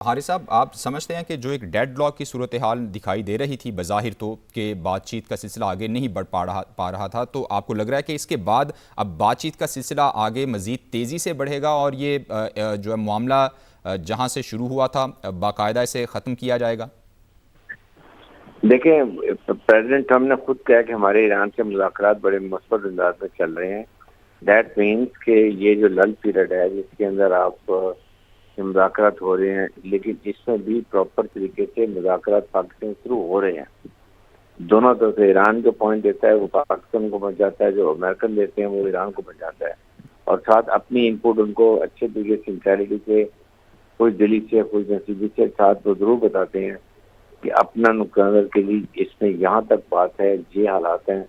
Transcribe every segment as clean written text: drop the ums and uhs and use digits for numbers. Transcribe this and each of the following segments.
हारिस साहब, आप समझते हैं कि जो एक डेड लॉक की सूरत हाल दिखाई दे रही थी बज़ाहिर तो, कि बातचीत का सिलसिला आगे नहीं बढ़ पा रहा था, तो आपको लग रहा है कि इसके बाद अब बातचीत का सिलसिला आगे मज़ीद तेज़ी से बढ़ेगा और ये जो है मामला जहां से शुरू हुआ था बाकायदा इसे ख़त्म किया जाएगा? देखिए, प्रेसिडेंट ट्रम्प ने खुद कहा कि हमारे ईरान से मुज़ाकरात बड़े मुस्बत अंदाज में चल रहे हैं। दैट मीन्स कि ये जो लल पीरियड है जिसके अंदर आप मुज़ाकरात हो रहे हैं, लेकिन इसमें भी प्रॉपर तरीके से मुज़ाकरात पाकिस्तान शुरू हो रहे हैं। दोनों तरफ से ईरान जो पॉइंट देता है वो पाकिस्तान को पहुंचाता है, जो अमेरिकन देते हैं वो ईरान को पहुंचाता है, और साथ अपनी इनपुट उनको अच्छे तरीके सिंसेरिटी से, कोई दिली से, कोई नसीबी से साथ वो जरूर बताते हैं कि अपना नुकसान के लिए इसमें यहाँ तक बात है, ये हालात हैं।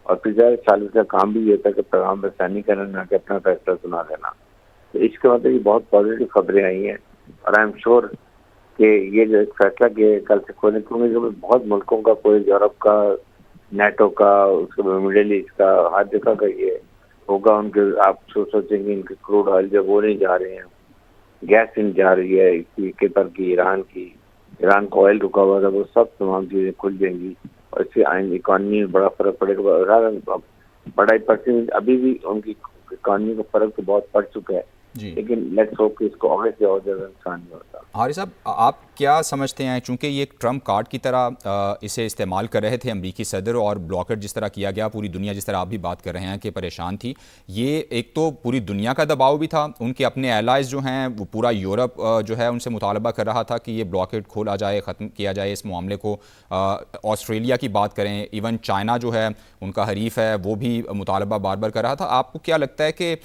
और फिर ज़्यादा साल का काम भी ये था कि पैगाम रसानी करना, ना कि अपना फैसला सुना देना। तो इसके मतलब ये बहुत पॉजिटिव खबरें आई हैं, और आई एम श्योर कि ये जो एक फैसला किया कल से खोलने, क्योंकि बहुत मुल्कों का, कोई यूरोप का, नेटो का, उसके बाद मिडिल ईस्ट का, हर जगह का ये होगा। उनके आप सोचेंगे इनके क्रूड ऑयल जो वो नहीं जा रहे हैं, गैस नहीं जा रही है कतर की, ईरान का ऑयल रुका हुआ था, वो सब तमाम चीजें खुल जाएंगी और इससे इकॉनमी में बड़ा फर्क पड़ेगा। बड़ा परसेंट अभी भी उनकी इकॉनमी का फर्क तो बहुत पड़ चुका है, जी लेकिन लेट्स होप कि इसको आगे से और ज्यादा नुकसान नहीं होता। हारिस साहब, आप क्या समझते हैं, चूंकि ये एक ट्रम्प कार्ड की तरह इसे इस्तेमाल कर रहे थे अमरीकी सदर, और ब्लॉकेट जिस तरह किया गया, पूरी दुनिया जिस तरह आप भी बात कर रहे हैं कि परेशान थी, ये एक तो पूरी दुनिया का दबाव भी था, उनके अपने एलाइज जो हैं वो पूरा यूरोप जो है उनसे मुतालबा कर रहा था कि ये ब्लॉकेट खोला जाए, ख़त्म किया जाए इस मामले को। ऑस्ट्रेलिया की बात करें, इवन चाइना जो है उनका हरीफ है, वो भी मुतालबा बार बार कर रहा था। आपको क्या लगता है कि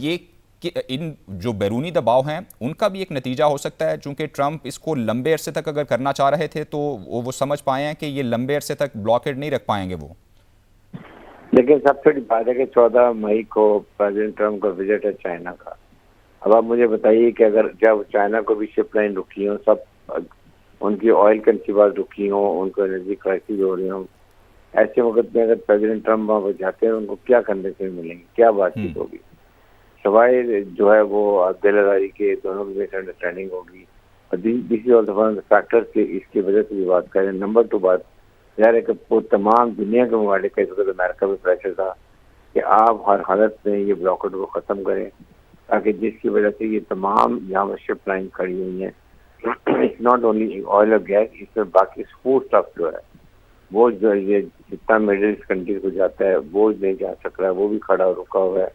ये कि इन जो बैरूनी दबाव हैं उनका भी एक नतीजा हो सकता है, चूंकि ट्रंप इसको लंबे अरसे तक अगर करना चाह रहे थे तो वो समझ पाए हैं कि ये लंबे अरसे तक ब्लॉकेड नहीं रख पाएंगे वो? लेकिन सबसे बड़ी बात है कि 14 मई को प्रेसिडेंट ट्रम्प का विजिट है चाइना का। अब आप मुझे बताइए कि अगर जब चाइना को भी शिप लाइन रुकी हो, सब उनकी ऑयल कंसीवाज रुकी हो, उनको एनर्जी क्राइसिस हो रही हो, ऐसे वक्त में अगर प्रेसिडेंट ट्रम्प वहाँ पर जाते हैं उनको क्या करने से मिलेंगे, क्या बातचीत होगी? सवाए जो है वो दिलदारी के, दोनों की मिसअंडरस्टैंडिंग होगी। और this is all the factors के, इसकी वजह से भी बात करें। नंबर 2 बात यार, एक वो तमाम दुनिया के मुकाबले का इस वक्त अमेरिका में प्रेशर था कि आप हर हालत में ये ब्लॉकेट को ख़त्म करें, ताकि जिसकी वजह से ये तमाम यहाँ शिप लाइन खड़ी हुई हैं। इट्स नॉट ओनली ऑयल और गैस, इसमें बाकी फूड स्टफ जो है वो जो ये जितना मिडिल ईस्ट कंट्रीज को जाता है वो नहीं जा सक रहा है, वो भी खड़ा रुका हुआ है।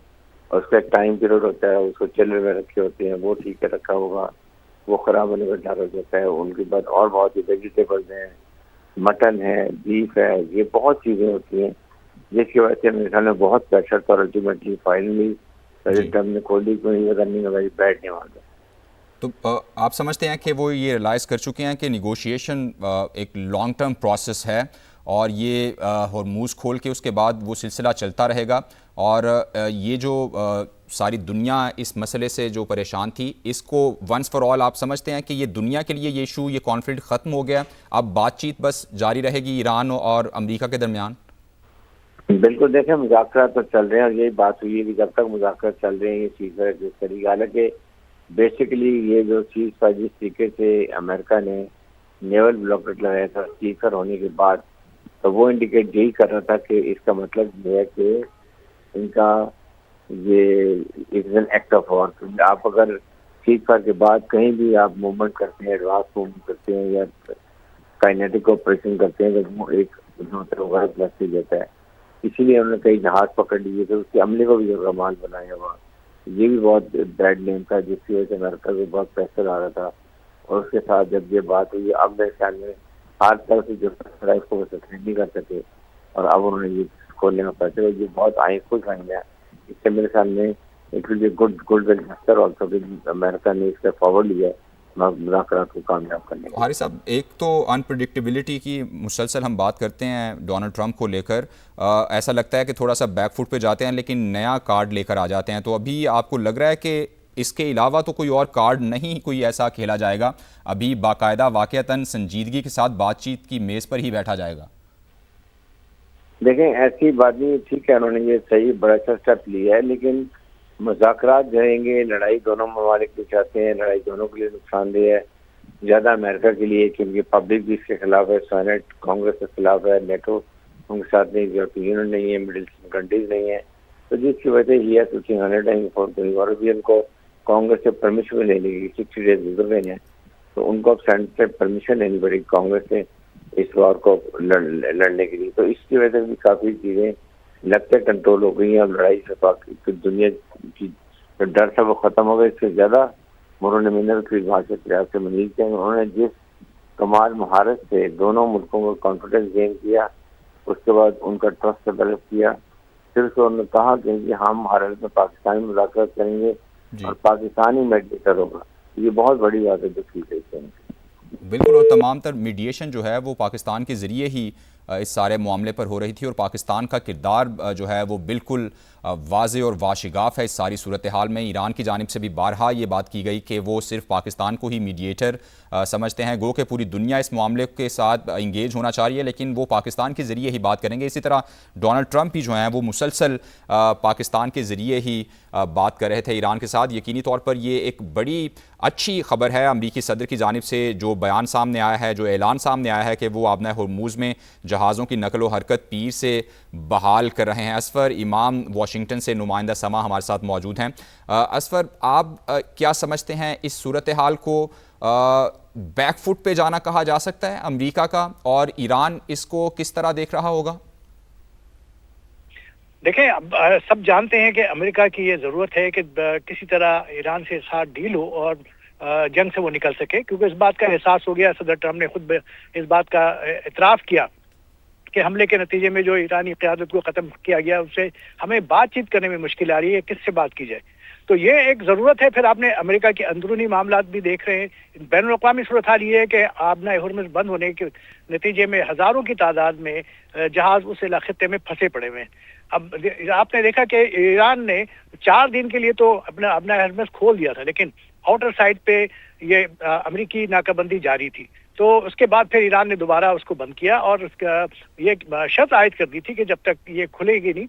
और उसका एक टाइम पीरियड होता है, उसको चिल्लर में रखे होते हैं, वो ठीक है रखा होगा, वो खराब होने का डर हो जाता है। उनके बाद और बहुत ही वेजिटेबल्स हैं, मटन है, बीफ है, ये बहुत चीज़ें होती हैं जिसकी वजह से मेरे ख्याल में बहुत प्रेशर था। अल्टीमेटली फाइनली जी, प्रेसिडेंट ने खोली को ये रनिंग वेरी बैड नहीं मानता। तो आप समझते हैं कि वो ये रियलाइज़ कर चुके हैं कि निगोशिएशन एक लॉन्ग टर्म प्रोसेस है, और ये हॉर्मूज़ खोल के उसके बाद वो सिलसिला चलता रहेगा, और ये जो सारी दुनिया इस मसले से जो परेशान थी, इसको वंस फॉर ऑल आप समझते हैं कि ये दुनिया के लिए ये इशू, ये कॉन्फ्लिक्ट ख़त्म हो गया, अब बातचीत बस जारी रहेगी ईरान और अमेरिका के दरमियान? बिल्कुल, देखें मुज़ाकरात तो चल रहे हैं, और यही बात हुई है कि जब तक मुज़ाकरात चल रहे हैं ये चीज़ है जिस तरीके, हालांकि बेसिकली ये जो चीज़ था जिस तरीके से अमेरिका ने नेवल ब्लॉकेट लगाया था सीजर होने के बाद, तो वो इंडिकेट यही कर रहा था कि इसका मतलब ये है कि इनका ये is an act of war. आप अगर सीजफायर के बाद कहीं भी आप मूवमेंट करते हैं, एडवांस मूवमेंट करते हैं या काइनेटिक ऑपरेशन करते हैं, तो वो एक गलत मैसेज देता है। इसीलिए उन्होंने कई जहाज पकड़ लिए थे, उसके अमले को भी कमाल बनाया हुआ। ये भी बहुत बैड नेम था जिसकी वजह से अमेरिका को बहुत प्रेशर आ रहा था। और उसके साथ जब ये बात हुई, अब मेरे ख्याल में हर तरह से जो फैसला है उसको वो सक्सेस नहीं कर सके, और अब उन्होंने ये खोलने का फैसला, ये बहुत खुश आएंगे। इससे मेरे ख्याल में it will be good will gesture also कि अमेरिका ने इसका फॉरवर्ड लिया है मुज़ाकरात को कामयाब करने के लिए। हारिस साहब, एक तो अनप्रडिक्टेबिलिटी की मुसलसल हम बात करते हैं डोनाल्ड ट्रंप को लेकर, ऐसा लगता है कि थोड़ा सा बैक फुट पे जाते हैं लेकिन नया कार्ड लेकर आ जाते हैं, तो अभी आपको लग रहा है कि इसके अलावा तो कोई और कार्ड नहीं कोई ऐसा खेला जाएगा, अभी बाकायदा वाक़तन संजीदगी के साथ बातचीत की मेज़ पर ही बैठा जाएगा? देखें, ऐसी बात नहीं, ठीक है उन्होंने ये सही बड़ा अच्छा स्टेप लिया है, लेकिन मुज़ाकरात रहेंगे, लड़ाई दोनों ममालिक भी चाहते हैं, लड़ाई दोनों के लिए नुकसानदेह है। ज़्यादा अमेरिका के लिए, क्योंकि पब्लिक भी इसके खिलाफ है, सेनेट कांग्रेस के खिलाफ है, नेटो उनके साथ नहीं, यूरोपियन यूनियन नहीं है, मिडिल ईस्टर्न कंट्रीज नहीं है। तो जिसकी वजह ये है कि 100 टाइम फॉर यूरोपियन को कांग्रेस से परमिशन लेने की 60 डेज गुजर गए हैं, तो उनको अब सेनेट से परमिशन लेनी पड़ेगी कांग्रेस से इस वार को लड़ने के लिए। तो इसकी वजह से भी काफ़ी चीज़ें लगते कंट्रोल हो गई हैं और लड़ाई से दुनिया की जो डर था वो खत्म हो गया। इससे ज़्यादा उन्होंने मिनरल की वहाँ से प्रयास से मनीज किया। उन्होंने जिस कमाल महारत से दोनों मुल्कों को कॉन्फिडेंस गेन किया, उसके बाद उनका ट्रस्ट डेवलप किया, फिर उसको उन्होंने कहा कि हम भारत में पाकिस्तानी मुलाकात करेंगे और पाकिस्तानी मेडिएटर होगा। ये बहुत बड़ी बात है जो की गई। बिल्कुल, और तमाम तर मीडिएशन जो है वो पाकिस्तान के ज़रिए ही इस सारे मामले पर हो रही थी, और पाकिस्तान का किरदार जो है वो बिल्कुल वाज़े और वाशिगाफ है इस सारी सूरत हाल में। ईरान की जानिब से भी बारहा ये बात की गई कि वो सिर्फ पाकिस्तान को ही मीडिएटर समझते हैं, गो कि पूरी दुनिया इस मामले के साथ इंगेज होना चाह रही है, लेकिन वो पाकिस्तान के ज़रिए ही बात करेंगे। इसी तरह डोनाल्ड ट्रंप ही जो हैं वो मुसलसल पाकिस्तान के ज़रिए ही बात कर रहे थे ईरान के साथ। यकीनी तौर पर ये एक बड़ी अच्छी खबर है अमरीकी सदर की जानिब से, जो बयान सामने आया है, जो ऐलान सामने आया है कि वो आबना हुर्मुज़ में जहाज़ों की नकलो हरकत पीर से बहाल कर रहे हैं। असफर इमाम वाशिंगटन से नुमाइंदा समा हमारे साथ मौजूद हैं। असफर, आप क्या समझते हैं इस सूरत हाल को बैकफुट पे जाना कहा जा सकता है अमेरिका का, और ईरान इसको किस तरह देख रहा होगा? देखें, अब सब जानते हैं कि अमेरिका की ये ज़रूरत है कि किसी तरह ईरान से साथ डील हो और जंग से वो निकल सके, क्योंकि इस बात का एहसास हो गया, सदर ट्रम्प ने खुद इस बात का इतराफ़ किया कि हमले के नतीजे में जो ईरानी क़यादत को ख़त्म किया गया उससे हमें बातचीत करने में मुश्किल आ रही है, किससे बात की जाए। तो ये एक ज़रूरत है। फिर आपने अमेरिका के अंदरूनी मामलात भी देख रहे हैं। बैनुल-अक़वामी सूरत हाल ये है कि आबना हुर्मुज़ बंद होने के नतीजे में हज़ारों की तादाद में जहाज़ उस खित्ते में फंसे पड़े हुए हैं। अब आपने देखा कि ईरान ने 4 दिन के लिए तो अपना आबना हुर्मुज़ खोल दिया था, लेकिन आउटर साइड पे ये अमेरिकी नाकाबंदी जारी थी। तो उसके बाद फिर ईरान ने दोबारा उसको बंद किया और उसका ये शर्त आयद कर दी थी कि जब तक ये खुलेगी नहीं,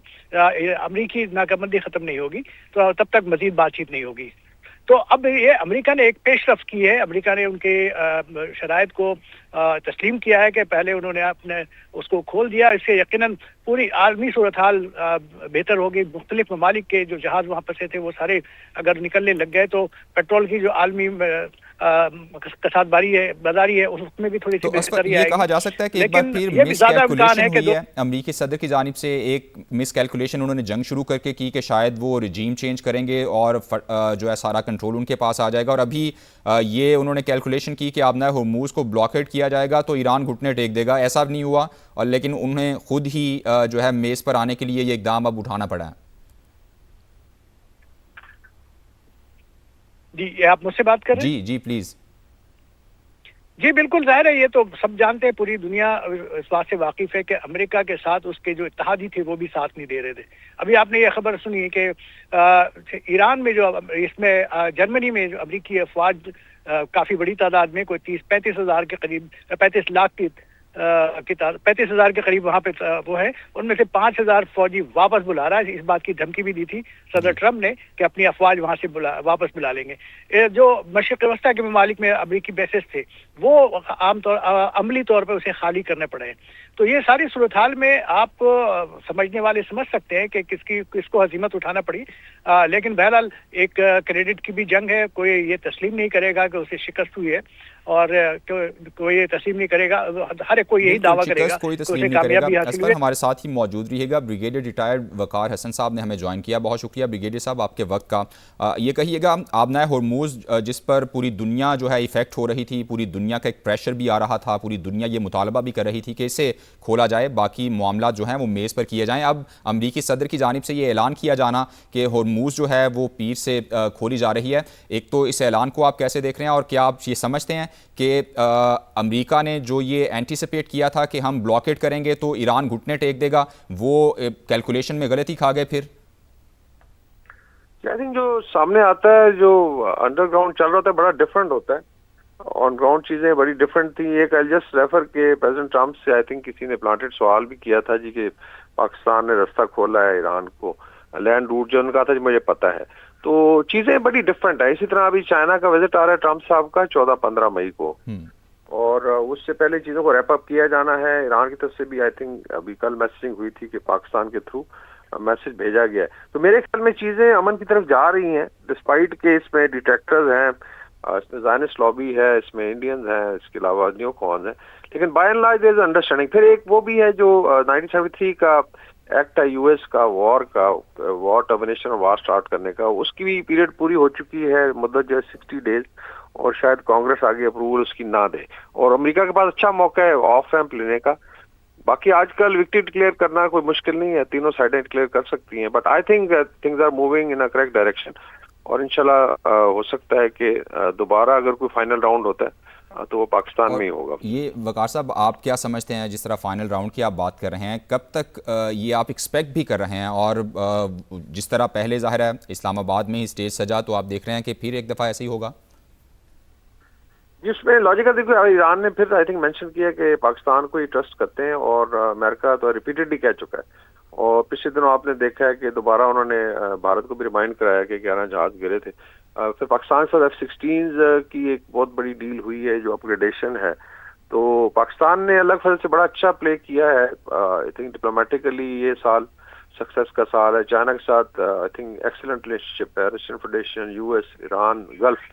अमेरिकी नाकाबंदी खत्म नहीं होगी, तो तब तक मजीद बातचीत नहीं होगी। तो अब ये अमेरिका ने एक पेशरफ्त की है। अमेरिका ने उनके शराइत को तस्लीम किया है कि पहले उन्होंने अपने उसको खोल दिया। इससे यकीनन पूरी आलमी सूरत हाल बेहतर होगी। मुख्तलिफ ममालिक के जो जहाज़ वहाँ फंसे थे वो सारे अगर निकलने लग गए तो पेट्रोल की जो आलमी कसादबारी है, बाजारी है, उसमें भी थोड़ी सी बेहतरी आएगी। कहा जा सकता है कि एक बार फिर मिसकैलकुलेशन हुई है अमरीकी सदर की जानिब से। एक मिसकैलकुलेशन उन्होंने जंग शुरू करके की कि शायद वो रिजीम चेंज करेंगे और जो है सारा कंट्रोल उनके पास आ जाएगा, और अभी ये उन्होंने कैलकुलेशन की कि आबना हुर्मुज़ को ब्लॉकेट किया जाएगा तो ईरान घुटने टेक देगा। ऐसा नहीं हुआ, और लेकिन उन्हें खुद ही जो है मेज़ पर आने के लिए ये इक़दाम अब उठाना पड़ा है। जी, आप मुझसे बात कर रहे हैं? जी जी प्लीज़। जी बिल्कुल, ज़ाहिर है, ये तो सब जानते हैं, पूरी दुनिया इस बात से वाकिफ़ है कि अमेरिका के साथ उसके जो इत्तेहादी थे वो भी साथ नहीं दे रहे थे। अभी आपने ये खबर सुनी कि ईरान में जो इसमें जर्मनी में जो अमेरिकी अफवाज काफ़ी बड़ी तादाद में, कोई 30-35 हज़ार के करीब, 35 लाख की 35 हज़ार के करीब वहाँ पे वो है, उनमें से 5 हज़ार फौजी वापस बुला रहा है। इस बात की धमकी भी दी थी सदर ट्रम्प ने कि अपनी अफवाज वहाँ से वापस बुला लेंगे। जो मशरिक़ वस्ता के ममालिक में अमेरिकी बेसेस थे वो आमतौर अमली तौर पर उसे खाली करने पड़े हैं। तो ये सारी सूरत हाल में आप समझने वाले समझ सकते हैं कि किसको हज़ीमत उठाना पड़ी। लेकिन बहरहाल एक क्रेडिट की भी जंग है। कोई ये तस्लीम नहीं करेगा कि उसे शिकस्त हुई है, और कोई ये तस्लीम नहीं करेगा, हर कोई यही दावा करेगा कोई तस्लीम नहीं करेगा। असफर हमारे साथ ही मौजूद रहिएगा। ब्रिगेडियर रिटायर्ड वकार हसन साहब ने हमें ज्वाइन किया, बहुत शुक्रिया ब्रिगेडियर साहब आपके वक्त का। ये कहिएगा, आबना हुर्मुज़ जिस पर पूरी दुनिया जो है इफेक्ट हो रही थी, पूरी दुनिया का एक प्रेशर भी आ रहा था, पूरी दुनिया ये मुतालबा भी कर रही थी कि इसे खोला जाए, बाकी मामला जो हैं वो मेज़ पर किए जाएँ। अब अमरीकी सदर की जानिब से ये ऐलान किया जाना कि हुर्मुज़ जो है वो पीर से खोली जा रही है, एक तो इस ऐलान को आप कैसे देख रहे हैं, और क्या आप ये समझते हैं कि अमेरिका ने जो ये एंटीसिपेट किया था कि हम ब्लॉकेट करेंगे तो ईरान घुटने टेक देगा, वो कैलकुलेशन में गलती खा गए फिर? आई थिंक जो सामने आता है, जो अंडरग्राउंड चल रहा था, बड़ा डिफरेंट होता है। ऑन ग्राउंड चीज़ें बड़ी डिफरेंट थी। एक आई जस्ट रेफर के प्रेसिडेंट ट्रम्प से आई थिंक किसी ने प्लांटेड सवाल भी किया था जी कि पाकिस्तान ने रास्ता खोला है ईरान को, लैंड रूट जो उनका था, जो मुझे पता है। तो चीजें बड़ी डिफरेंट है। इसी तरह अभी चाइना का विजिट आ रहा है ट्रम्प साहब का 14-15 मई को, और उससे पहले चीजों को रैप अप किया जाना है। ईरान की तरफ से भी आई थिंक अभी कल मैसेजिंग हुई थी कि पाकिस्तान के थ्रू मैसेज भेजा गया है। तो मेरे ख्याल में चीजें अमन की तरफ जा रही हैं, डिस्पाइट के इसमें डिट्रैक्टर्स हैं, इसमें ज़ायनिस्ट लॉबी है, इसमें इंडियंस हैं, इसके अलावा न्यू कॉन है, लेकिन by and large there is understanding. फिर एक वो भी है जो 1973 का एक्ट है यूएस का, वॉर टर्मिनेशन और वॉर स्टार्ट करने का, उसकी भी पीरियड पूरी हो चुकी है, मुद्दत जो है 60 डेज, और शायद कांग्रेस आगे अप्रूवल उसकी ना दे, और अमेरिका के पास अच्छा मौका है ऑफ रैंप लेने का। बाकी आजकल विक्ट्री डिक्लेयर करना कोई मुश्किल नहीं है, तीनों साइडें डिक्लेयर कर सकती हैं, but I think things are moving in a correct direction, और इंशाल्लाह हो सकता है कि दोबारा अगर कोई फाइनल राउंड होता है तो वो पाकिस्तान में ही होगा। ये वकार साहब, आप क्या समझते हैं, जिस तरह फाइनल राउंड की आप बात कर रहे हैं, कब तक ये आप एक्सपेक्ट भी कर रहे हैं? और जिस तरह पहले ज़ाहिर है इस्लामाबाद में ही स्टेज सजा, तो आप देख रहे हैं कि फिर एक दफ़ा ऐसे ही होगा? जिसमें लॉजिकल देखो, ईरान ने फिर आई थिंक मेंशन किया कि पाकिस्तान को ही ट्रस्ट करते हैं, और अमेरिका तो रिपीटेडली कह चुका है, और पिछले दिनों आपने देखा है कि दोबारा उन्होंने भारत को भी रिमाइंड कराया कि 11 जहाज गिरे थे। फिर पाकिस्तान के साथ F-16 की एक बहुत बड़ी डील हुई है, जो अपग्रेडेशन है। तो पाकिस्तान ने अलग फजल से बड़ा अच्छा प्ले किया है, आई थिंक डिप्लोमेटिकली ये साल सक्सेस का साल है। चाइना के साथ आई थिंक एक्सीलेंट रिलेशनशिप है, Russian federation, US, Iran, gulf,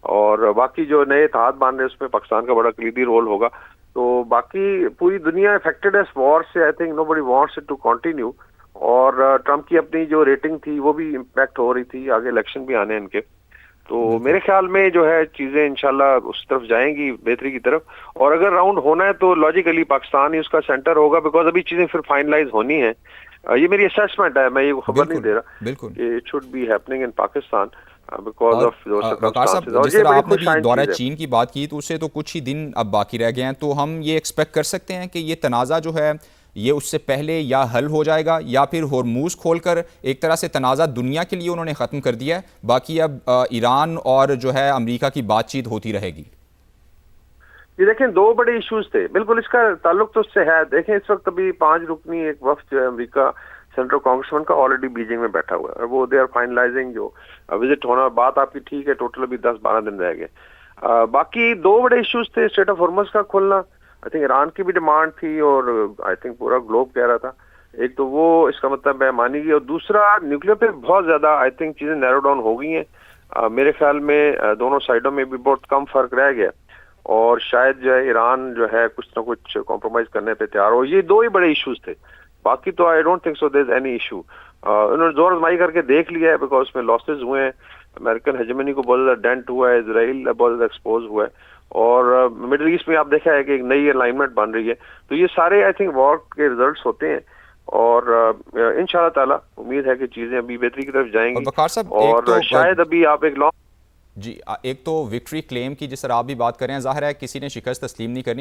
और बाकी जो नए इत्तेहाद बांध रहे हैं उसमें पाकिस्तान का बड़ा कलीदी रोल होगा। तो बाकी पूरी दुनिया इफेक्टेड है इस वॉर से, I think nobody wants it to continue, और ट्रम्प की अपनी जो रेटिंग थी वो भी इम्पैक्ट हो रही थी, आगे इलेक्शन भी आने हैं इनके। तो मेरे ख्याल में जो है चीजें इंशाल्लाह उस तरफ जाएंगी, बेहतरी की तरफ, और अगर राउंड होना है तो लॉजिकली पाकिस्तान ही उसका सेंटर होगा, बिकॉज अभी चीजें फिर फाइनलाइज होनी है। ये मेरी असेसमेंट है, मैं ये खबर नहीं दे रहा, बिल्कुल it should be happening in Pakistan because of जो सर्कमस्टेंसेस। जिस तरह आपने भी दौरा चीन की बात की, तो उससे तो कुछ ही दिन अब बाकी रह गए हैं, तो हम ये एक्सपेक्ट कर सकते हैं कि ये तनाज़ा जो है ये उससे पहले या हल हो जाएगा, या फिर होर्मुज़ खोलकर एक तरह से तनाज़ा दुनिया के लिए उन्होंने ख़त्म कर दिया है, बाकी अब ईरान और जो है अमेरिका की बातचीत होती रहेगी? ये देखें, दो बड़े इश्यूज थे, बिल्कुल इसका ताल्लुक तो उससे है। देखें इस वक्त अभी 5 रुकनी एक वफ्द जो है अमेरिका सेंट्रल कांग्रेसमैन का ऑलरेडी बीजिंग में बैठा हुआ है, वो दे आर फाइनलाइजिंग जो विजिट होना। बात आपकी ठीक है, टोटल अभी 10-12 दिन रह गए। बाकी दो बड़े इश्यूज थे, स्ट्रेट ऑफ हॉर्मुज़ का खुलना, आई थिंक ईरान की भी डिमांड थी, और आई थिंक पूरा ग्लोब कह रहा था। एक तो वो इसका मतलब है मानी गई, और दूसरा न्यूक्लियर पे बहुत ज्यादा आई थिंक चीजें नैरो डाउन हो गई हैं। मेरे ख्याल में दोनों साइडों में भी बहुत कम फर्क रह गया, और शायद जो है ईरान जो है कुछ ना कुछ कॉम्प्रोमाइज करने पे तैयार हो। ये दो ही बड़े इश्यूज थे, बाकी तो I don't think so there is any issue. उन्होंने जोर आजमाई करके देख लिया है, बिकॉज उसमें लॉसेज हुए हैं, अमेरिकन हेजेमनी को बहुत ज्यादा डेंट हुआ है, इजराइल बहुत ज्यादा एक्सपोज हुआ है, और मिडिल ईस्ट में आप देखा है कि एक नई अलाइनमेंट बन रही है। तो ये सारे आई थिंक वॉर के रिजल्ट्स होते हैं, और इंशाल्लाह ताला उम्मीद है कि चीजें अभी बेहतरी की तरफ जाएंगी, और शायद अभी आप एक लॉन्ग जी, एक तो विक्ट्री क्लेम की जिस तरह आप भी बात कर रहे हैं, जाहिर है किसी ने शिकस्त तस्लीम नहीं करनी,